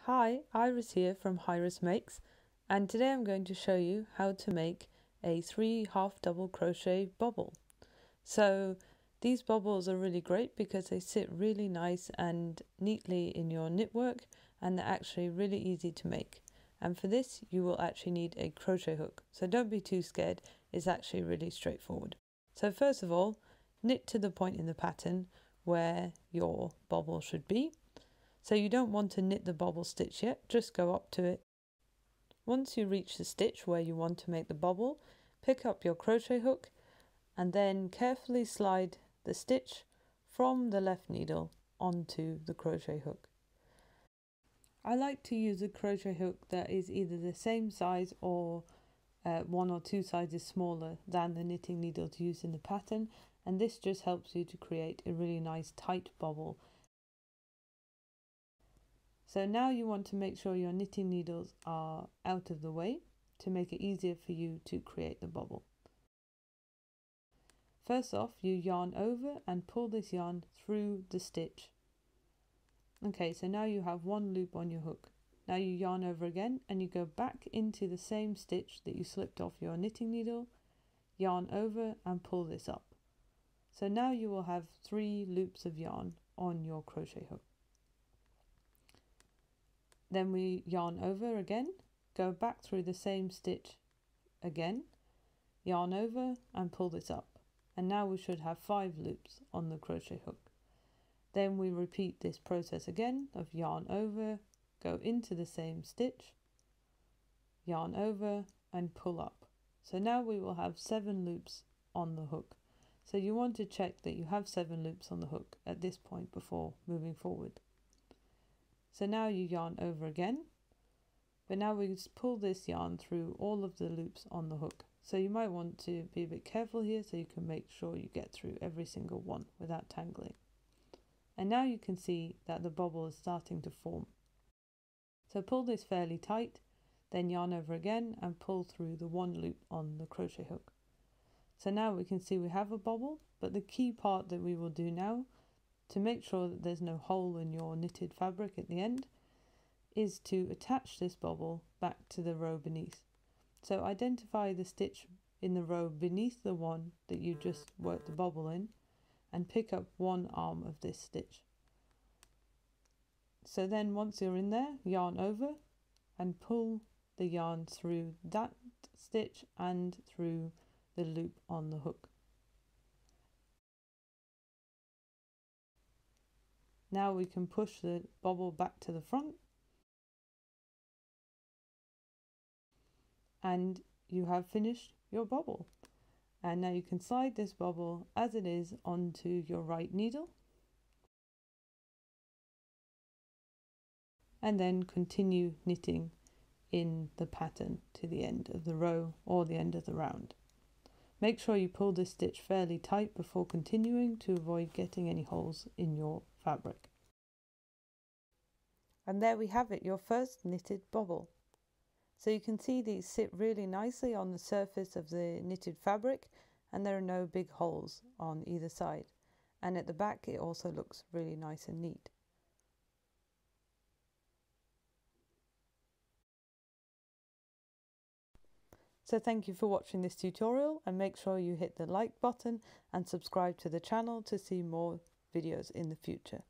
Hi, Iris here from Iris Makes, and today I'm going to show you how to make a 3 half double crochet bobble. So these bobbles are really great because they sit really nice and neatly in your knitwork, and they're actually really easy to make. And for this you will actually need a crochet hook, so don't be too scared, it's actually really straightforward. So first of all, knit to the point in the pattern where your bobble should be. So you don't want to knit the bobble stitch yet, just go up to it. Once you reach the stitch where you want to make the bobble, pick up your crochet hook and then carefully slide the stitch from the left needle onto the crochet hook. I like to use a crochet hook that is either the same size or 1 or 2 sizes smaller than the knitting needle to use in the pattern, and this just helps you to create a really nice tight bobble. So now you want to make sure your knitting needles are out of the way to make it easier for you to create the bobble. First off, you yarn over and pull this yarn through the stitch. Okay, so now you have one loop on your hook. Now you yarn over again and you go back into the same stitch that you slipped off your knitting needle, yarn over and pull this up. So now you will have 3 loops of yarn on your crochet hook. Then we yarn over again, go back through the same stitch again, yarn over and pull this up. And now we should have 5 loops on the crochet hook. Then we repeat this process again of yarn over, go into the same stitch, yarn over and pull up. So now we will have 7 loops on the hook. So you want to check that you have 7 loops on the hook at this point before moving forward. So now you yarn over again, but now we just pull this yarn through all of the loops on the hook. So you might want to be a bit careful here so you can make sure you get through every single one without tangling. And now you can see that the bobble is starting to form. So pull this fairly tight, then yarn over again and pull through the 1 loop on the crochet hook. So now we can see we have a bobble, but the key part that we will do now to make sure that there's no hole in your knitted fabric at the end is to attach this bobble back to the row beneath. So identify the stitch in the row beneath the one that you just worked the bobble in and pick up one arm of this stitch. So then once you're in there, yarn over and pull the yarn through that stitch and through the loop on the hook. Now we can push the bobble back to the front and you have finished your bobble. And now you can slide this bobble as it is onto your right needle and then continue knitting in the pattern to the end of the row or the end of the round. Make sure you pull this stitch fairly tight before continuing to avoid getting any holes in your fabric. And there we have it, your first knitted bobble. So you can see these sit really nicely on the surface of the knitted fabric and there are no big holes on either side. And at the back it also looks really nice and neat. So thank you for watching this tutorial and make sure you hit the like button and subscribe to the channel to see more videos in the future.